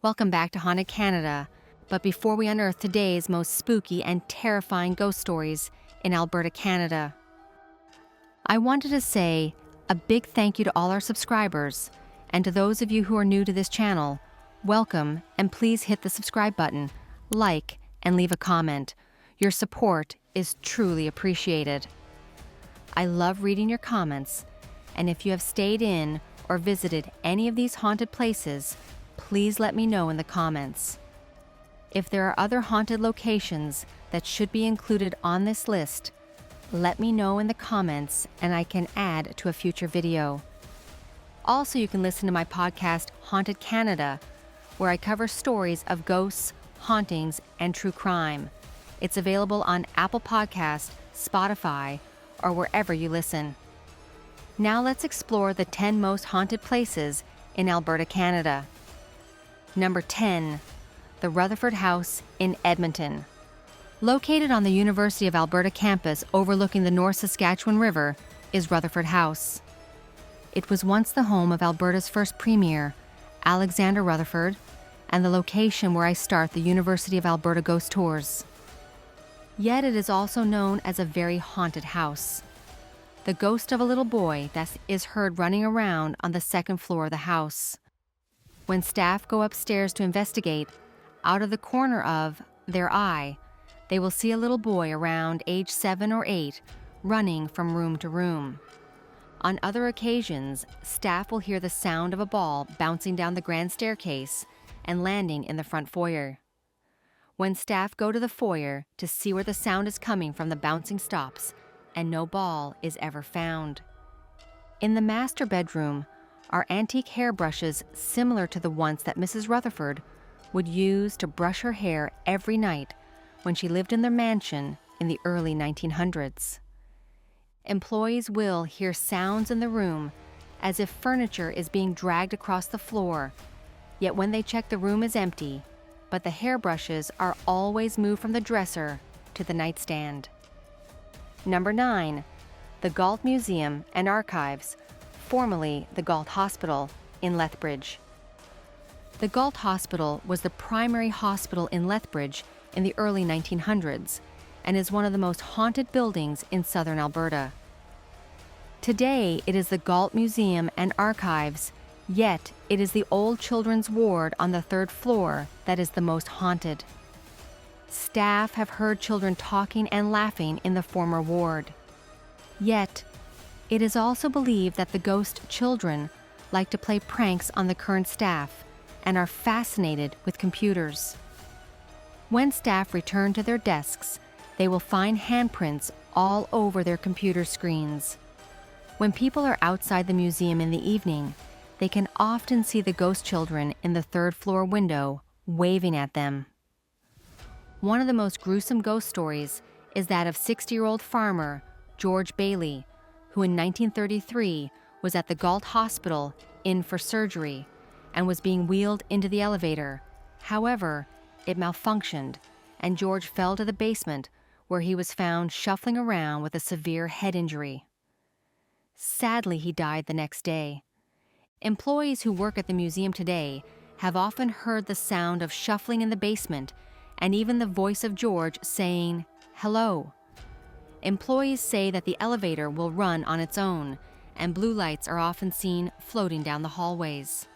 Welcome back to Haunted Canada, but before we unearth today's most spooky and terrifying ghost stories in Alberta, Canada, I wanted to say a big thank you to all our subscribers, and to those of you who are new to this channel, welcome, and please hit the subscribe button, like, and leave a comment. Your support is truly appreciated. I love reading your comments, and if you have stayed in or visited any of these haunted places, please let me know in the comments. If there are other haunted locations that should be included on this list, let me know in the comments and I can add to a future video. Also, you can listen to my podcast, Haunted Canada, where I cover stories of ghosts, hauntings, and true crime. It's available on Apple Podcasts, Spotify, or wherever you listen. Now let's explore the 10 most haunted places in Alberta, Canada. Number 10, the Rutherford House in Edmonton. Located on the University of Alberta campus overlooking the North Saskatchewan River is Rutherford House. It was once the home of Alberta's first premier, Alexander Rutherford, and the location where I start the University of Alberta Ghost Tours. Yet it is also known as a very haunted house. The ghost of a little boy that is heard running around on the second floor of the house. When staff go upstairs to investigate, out of the corner of their eye, they will see a little boy around age 7 or 8 running from room to room. On other occasions, staff will hear the sound of a ball bouncing down the grand staircase and landing in the front foyer. When staff go to the foyer to see where the sound is coming from, the bouncing stops and no ball is ever found. In the master bedroom are antique hairbrushes similar to the ones that Mrs. Rutherford would use to brush her hair every night when she lived in their mansion in the early 1900s. Employees will hear sounds in the room as if furniture is being dragged across the floor, yet when they check, the room is empty, but the hairbrushes are always moved from the dresser to the nightstand. Number 9, the Galt Museum and Archives, formerly the Galt Hospital in Lethbridge. The Galt Hospital was the primary hospital in Lethbridge in the early 1900s and is one of the most haunted buildings in southern Alberta. Today, it is the Galt Museum and Archives, yet it is the old children's ward on the 3rd floor that is the most haunted. Staff have heard children talking and laughing in the former ward. Yet, it is also believed that the ghost children like to play pranks on the current staff and are fascinated with computers. When staff return to their desks, they will find handprints all over their computer screens. When people are outside the museum in the evening, they can often see the ghost children in the 3rd floor window waving at them. One of the most gruesome ghost stories is that of 60-year-old farmer George Bailey, who in 1933 was at the Galt Hospital in for surgery and was being wheeled into the elevator. However, it malfunctioned and George fell to the basement where he was found shuffling around with a severe head injury. Sadly, he died the next day. Employees who work at the museum today have often heard the sound of shuffling in the basement and even the voice of George saying, "Hello." Employees say that the elevator will run on its own, and blue lights are often seen floating down the hallways.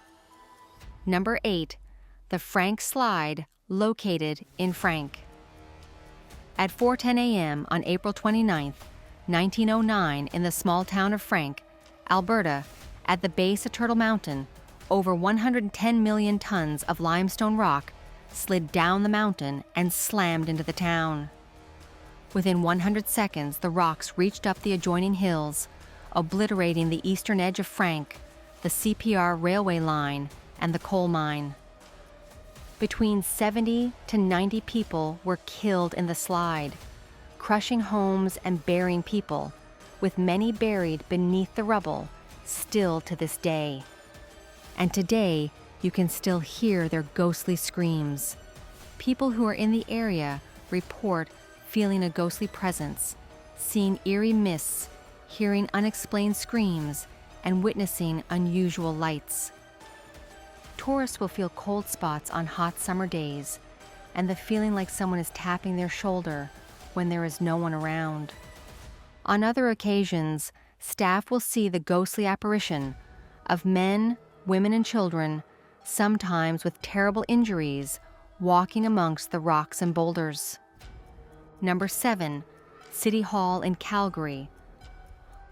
Number 8, the Frank Slide, located in Frank. At 4:10 a.m. on April 29, 1909, in the small town of Frank, Alberta, at the base of Turtle Mountain, over 110 million tons of limestone rock slid down the mountain and slammed into the town. Within 100 seconds, the rocks reached up the adjoining hills, obliterating the eastern edge of Frank, the CPR railway line, and the coal mine. Between 70 to 90 people were killed in the slide, crushing homes and burying people, with many buried beneath the rubble, still to this day. And today, you can still hear their ghostly screams. People who are in the area report feeling a ghostly presence, seeing eerie mists, hearing unexplained screams, and witnessing unusual lights. Tourists will feel cold spots on hot summer days and the feeling like someone is tapping their shoulder when there is no one around. On other occasions, staff will see the ghostly apparition of men, women, and children, sometimes with terrible injuries, walking amongst the rocks and boulders. Number 7, City Hall in Calgary.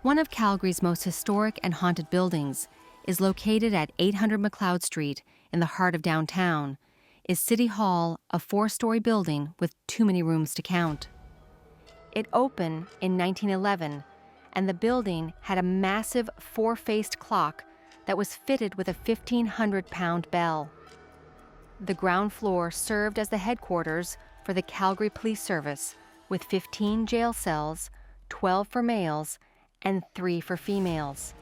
One of Calgary's most historic and haunted buildings is located at 800 McLeod Street in the heart of downtown, is City Hall, a 4-story building with too many rooms to count. It opened in 1911, and the building had a massive 4-faced clock that was fitted with a 1,500-pound bell. The ground floor served as the headquarters for the Calgary Police Service, with 15 jail cells, 12 for males, and 3 for females.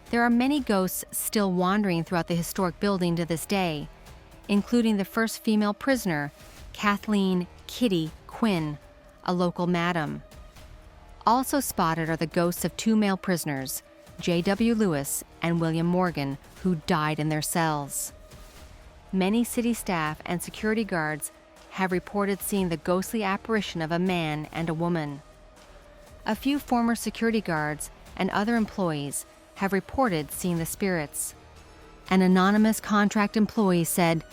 There are many ghosts still wandering throughout the historic building to this day, including the first female prisoner, Kathleen Kitty Quinn, a local madam. Also spotted are the ghosts of 2 male prisoners, J.W. Lewis and William Morgan, who died in their cells. Many city staff and security guards have reported seeing the ghostly apparition of a man and a woman. A few former security guards and other employees have reported seeing the spirits. An anonymous contract employee said,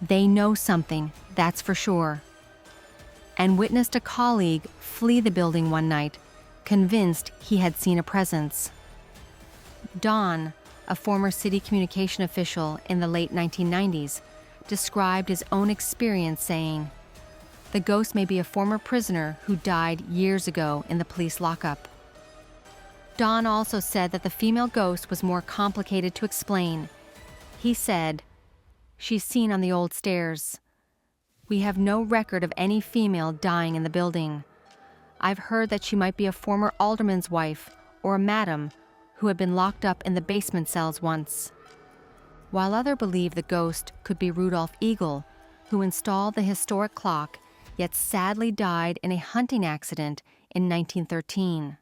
"They know something, that's for sure," and witnessed a colleague flee the building one night, convinced he had seen a presence. Don, a former city communication official in the late 1990s, described his own experience saying, "The ghost may be a former prisoner who died years ago in the police lockup." Don also said that the female ghost was more complicated to explain. He said, "She's seen on the old stairs. We have no record of any female dying in the building. I've heard that she might be a former alderman's wife or a madam who had been locked up in the basement cells once." While others believe the ghost could be Rudolph Eagle, who installed the historic clock, yet sadly died in a hunting accident in 1913.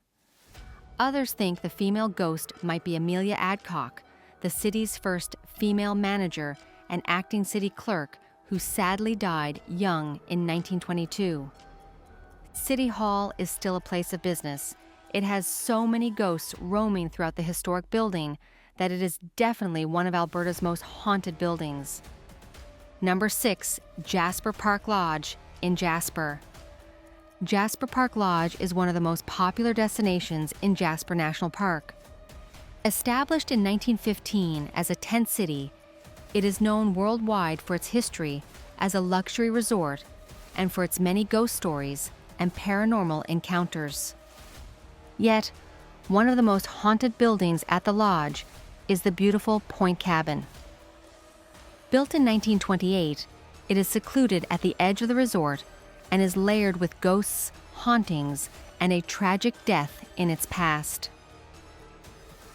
Others think the female ghost might be Amelia Adcock, the city's first female manager and acting city clerk, who sadly died young in 1922. City Hall is still a place of business. It has so many ghosts roaming throughout the historic building that it is definitely one of Alberta's most haunted buildings. Number 6, Jasper Park Lodge in Jasper. Jasper Park Lodge is one of the most popular destinations in Jasper National Park. Established in 1915 as a tent city, it is known worldwide for its history as a luxury resort and for its many ghost stories and paranormal encounters. Yet, one of the most haunted buildings at the lodge is the beautiful Point Cabin. Built in 1928, it is secluded at the edge of the resort and is layered with ghosts, hauntings, and a tragic death in its past.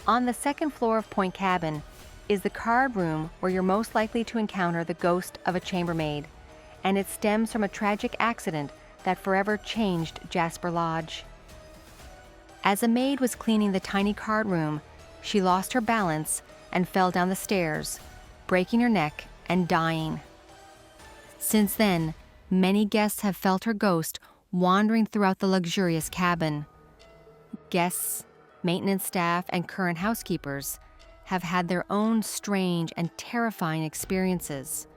On the second floor of Point Cabin is the card room where you're most likely to encounter the ghost of a chambermaid, and it stems from a tragic accident that forever changed Jasper Lodge. As a maid was cleaning the tiny card room, she lost her balance and fell down the stairs, breaking her neck and dying. Since then, many guests have felt her ghost wandering throughout the luxurious cabin. Guests, maintenance staff, and current housekeepers have had their own strange and terrifying experiences.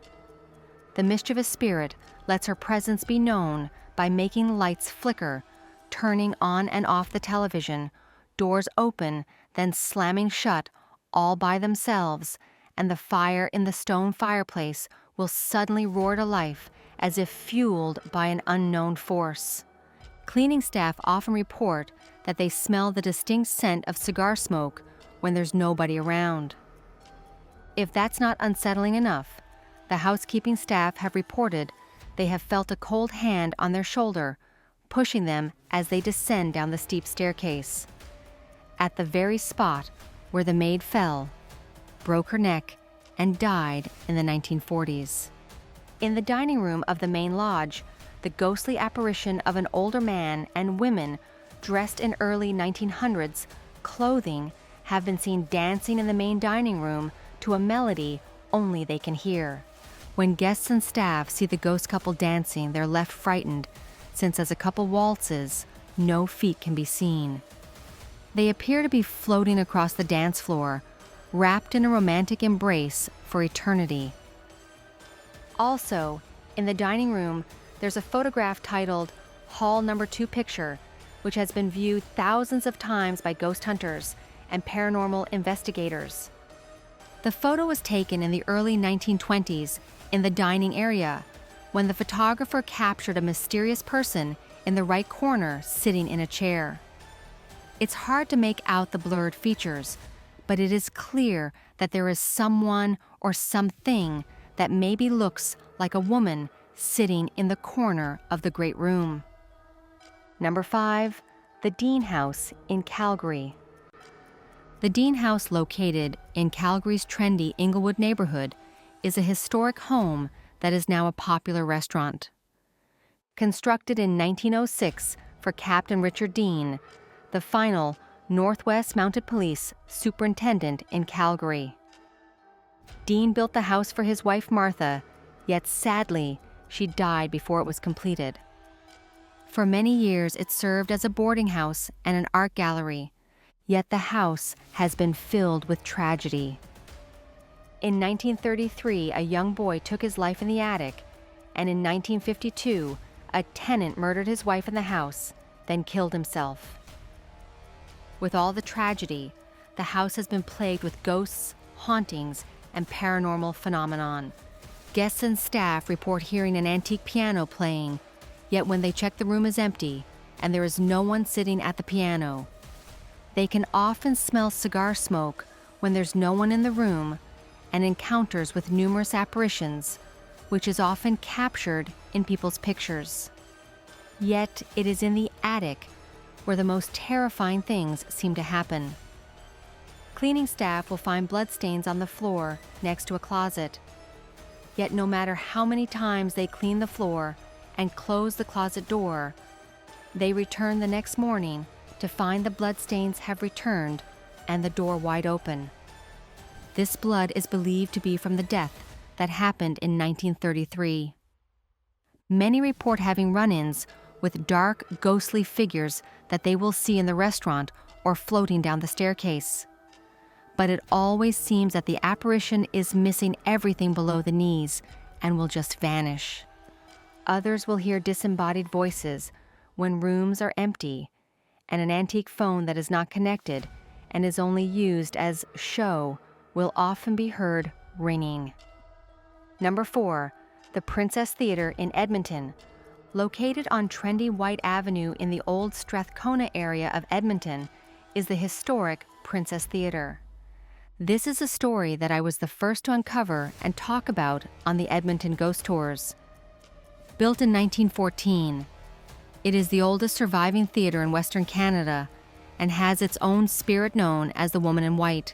The mischievous spirit lets her presence be known by making lights flicker, turning on and off the television, doors open, then slamming shut all by themselves, and the fire in the stone fireplace will suddenly roar to life as if fueled by an unknown force. Cleaning staff often report that they smell the distinct scent of cigar smoke when there's nobody around. If that's not unsettling enough, the housekeeping staff have reported they have felt a cold hand on their shoulder, pushing them as they descend down the steep staircase. At the very spot where the maid fell, broke her neck, and died in the 1940s. In the dining room of the main lodge, the ghostly apparition of an older man and women dressed in early 1900s clothing have been seen dancing in the main dining room to a melody only they can hear. When guests and staff see the ghost couple dancing, they're left frightened, since as a couple waltzes, no feet can be seen. They appear to be floating across the dance floor, wrapped in a romantic embrace for eternity. Also, in the dining room, there's a photograph titled Hall Number 2 Picture, which has been viewed thousands of times by ghost hunters and paranormal investigators. The photo was taken in the early 1920s in the dining area, when the photographer captured a mysterious person in the right corner sitting in a chair. It's hard to make out the blurred features, but it is clear that there is someone or something that maybe looks like a woman sitting in the corner of the great room. Number 5, the Deane House in Calgary. The Deane House, located in Calgary's trendy Inglewood neighborhood, is a historic home that is now a popular restaurant. Constructed in 1906 for Captain Richard Deane, the final Northwest Mounted Police Superintendent in Calgary. Deane built the house for his wife Martha, yet sadly, she died before it was completed. For many years, it served as a boarding house and an art gallery, yet the house has been filled with tragedy. In 1933, a young boy took his life in the attic, and in 1952, a tenant murdered his wife in the house, then killed himself. With all the tragedy, the house has been plagued with ghosts, hauntings, and paranormal phenomenon. Guests and staff report hearing an antique piano playing, yet when they check, the room is empty and there is no one sitting at the piano. They can often smell cigar smoke when there's no one in the room, and encounters with numerous apparitions, which is often captured in people's pictures. Yet it is in the attic where the most terrifying things seem to happen. Cleaning staff will find bloodstains on the floor next to a closet. Yet no matter how many times they clean the floor and close the closet door, they return the next morning to find the bloodstains have returned and the door wide open. This blood is believed to be from the death that happened in 1933. Many report having run-ins with dark, ghostly figures that they will see in the restaurant or floating down the staircase. But it always seems that the apparition is missing everything below the knees and will just vanish. Others will hear disembodied voices when rooms are empty, and an antique phone that is not connected and is only used as show will often be heard ringing. Number 4, the Princess Theatre in Edmonton. Located on trendy White Avenue in the old Strathcona area of Edmonton is the historic Princess Theatre. This is a story that I was the first to uncover and talk about on the Edmonton Ghost Tours. Built in 1914, it is the oldest surviving theatre in Western Canada and has its own spirit known as the Woman in White.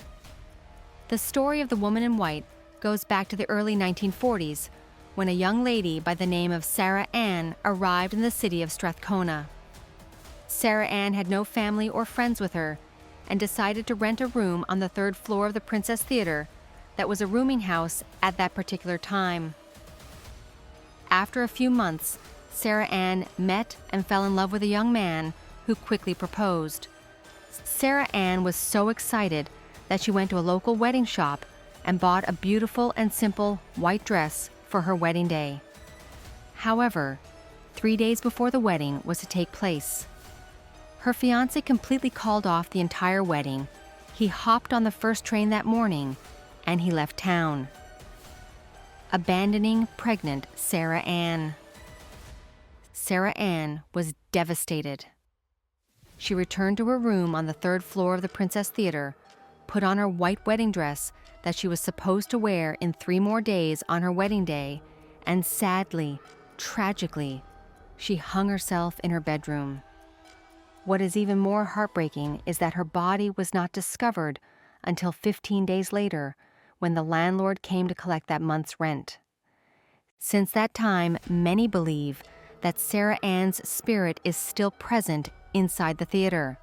The story of the Woman in White goes back to the early 1940s, when a young lady by the name of Sarah Ann arrived in the city of Strathcona. Sarah Ann had no family or friends with her and decided to rent a room on the 3rd floor of the Princess Theatre that was a rooming house at that particular time. After a few months, Sarah Ann met and fell in love with a young man who quickly proposed. Sarah Ann was so excited that she went to a local wedding shop and bought a beautiful and simple white dress for her wedding day. However, 3 days before the wedding was to take place, her fiancé completely called off the entire wedding. He hopped on the first train that morning and he left town, abandoning pregnant Sarah Ann. Sarah Ann was devastated. She returned to her room on the 3rd floor of the Princess Theatre, put on her white wedding dress that she was supposed to wear in 3 more days on her wedding day, and sadly, tragically, she hung herself in her bedroom. What is even more heartbreaking is that her body was not discovered until 15 days later, when the landlord came to collect that month's rent. Since that time, many believe that Sarah Ann's spirit is still present inside the theater.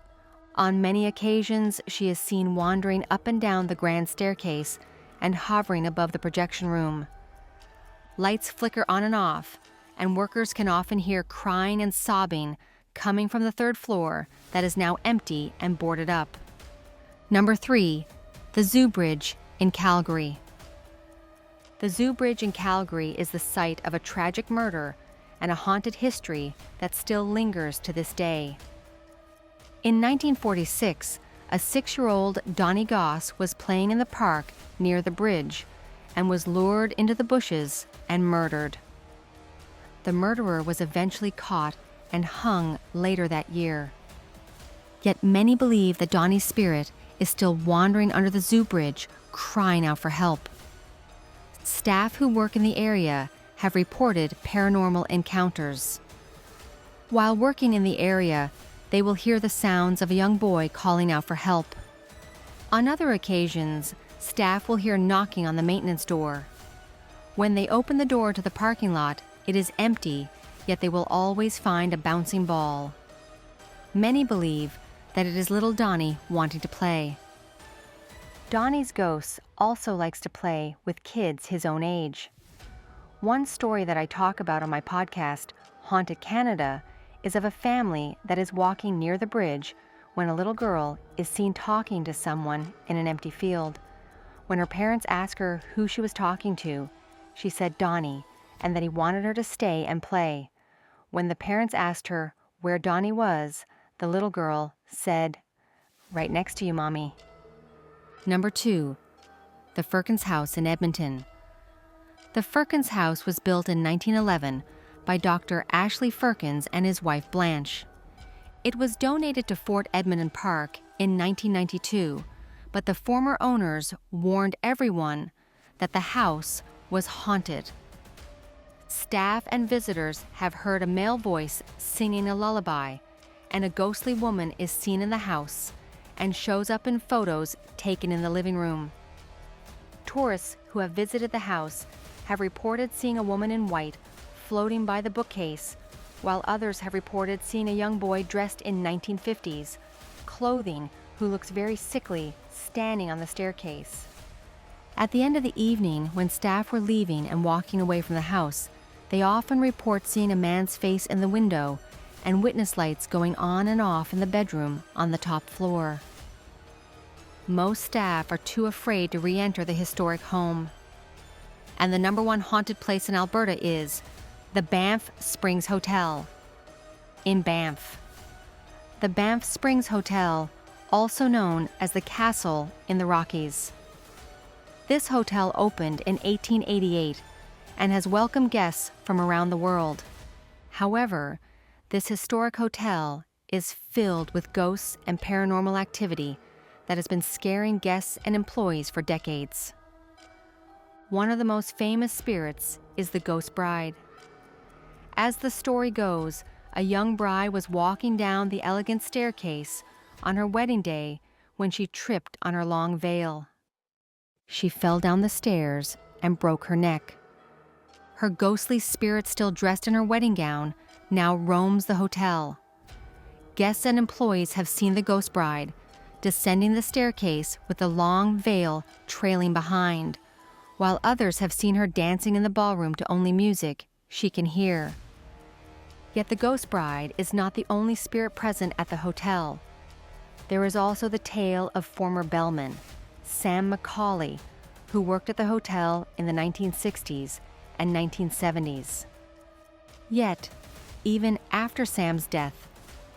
On many occasions, she is seen wandering up and down the grand staircase and hovering above the projection room. Lights flicker on and off, and workers can often hear crying and sobbing coming from the third floor that is now empty and boarded up. Number 3, the Zoo Bridge in Calgary. The Zoo Bridge in Calgary is the site of a tragic murder and a haunted history that still lingers to this day. In 1946, a 6-year-old Donnie Goss was playing in the park near the bridge and was lured into the bushes and murdered. The murderer was eventually caught and hung later that year. Yet many believe that Donnie's spirit is still wandering under the Zoo Bridge, crying out for help. Staff who work in the area have reported paranormal encounters. While working in the area, they will hear the sounds of a young boy calling out for help. On other occasions, staff will hear knocking on the maintenance door. When they open the door to the parking lot, it is empty, yet they will always find a bouncing ball. Many believe that it is little Donnie wanting to play. Donnie's ghost also likes to play with kids his own age. One story that I talk about on my podcast, Haunted Canada, is of a family that is walking near the bridge when a little girl is seen talking to someone in an empty field. When her parents asked her who she was talking to, she said Donnie, and that he wanted her to stay and play. When the parents asked her where Donnie was, the little girl said, "Right next to you, Mommy." Number 2, the Firkins house in Edmonton. The Firkins house was built in 1911 by Dr. Ashley Firkins and his wife Blanche. It was donated to Fort Edmonton Park in 1992, but the former owners warned everyone that the house was haunted. Staff and visitors have heard a male voice singing a lullaby, and a ghostly woman is seen in the house and shows up in photos taken in the living room. Tourists who have visited the house have reported seeing a woman in white floating by the bookcase, while others have reported seeing a young boy dressed in 1950s clothing who looks very sickly standing on the staircase. At the end of the evening, when staff were leaving and walking away from the house, they often report seeing a man's face in the window and witness lights going on and off in the bedroom on the top floor. Most staff are too afraid to re-enter the historic home. And the number 1 haunted place in Alberta is the Banff Springs Hotel in Banff. The Banff Springs Hotel, also known as the Castle in the Rockies. This hotel opened in 1888 and has welcomed guests from around the world. However, this historic hotel is filled with ghosts and paranormal activity that has been scaring guests and employees for decades. One of the most famous spirits is the Ghost Bride. As the story goes, a young bride was walking down the elegant staircase on her wedding day when she tripped on her long veil. She fell down the stairs and broke her neck. Her ghostly spirit, still dressed in her wedding gown, now roams the hotel. Guests and employees have seen the Ghost Bride descending the staircase with the long veil trailing behind, while others have seen her dancing in the ballroom to only music she can hear. Yet the Ghost Bride is not the only spirit present at the hotel. There is also the tale of former bellman, Sam McCauley, who worked at the hotel in the 1960s and 1970s. Yet, even after Sam's death,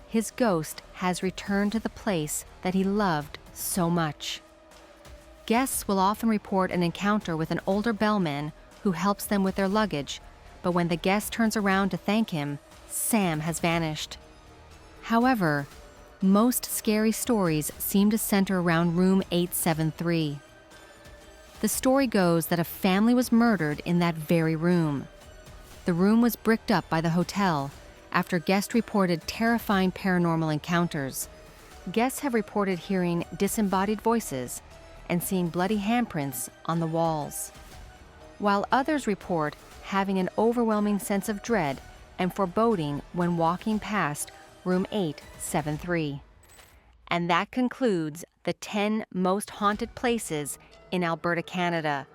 his ghost has returned to the place that he loved so much. Guests will often report an encounter with an older bellman who helps them with their luggage, but when the guest turns around to thank him, Sam has vanished. However, most scary stories seem to center around room 873. The story goes that a family was murdered in that very room. The room was bricked up by the hotel after guests reported terrifying paranormal encounters. Guests have reported hearing disembodied voices and seeing bloody handprints on the walls, while others report having an overwhelming sense of dread and foreboding when walking past room 873. And that concludes the 10 most haunted places in Alberta, Canada.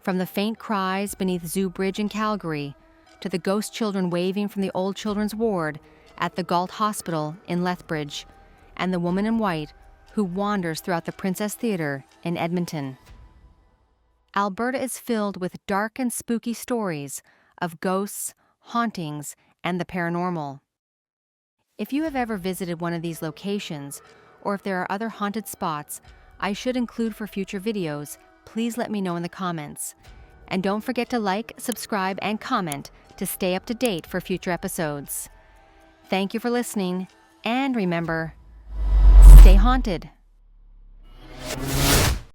From the faint cries beneath Zoo Bridge in Calgary to the ghost children waving from the old children's ward at the Galt Hospital in Lethbridge, and the woman in white who wanders throughout the Princess Theatre in Edmonton. Alberta is filled with dark and spooky stories of ghosts, hauntings, and the paranormal. If you have ever visited one of these locations, or if there are other haunted spots I should include for future videos, please let me know in the comments. And don't forget to like, subscribe, and comment to stay up to date for future episodes. Thank you for listening, and remember, stay haunted.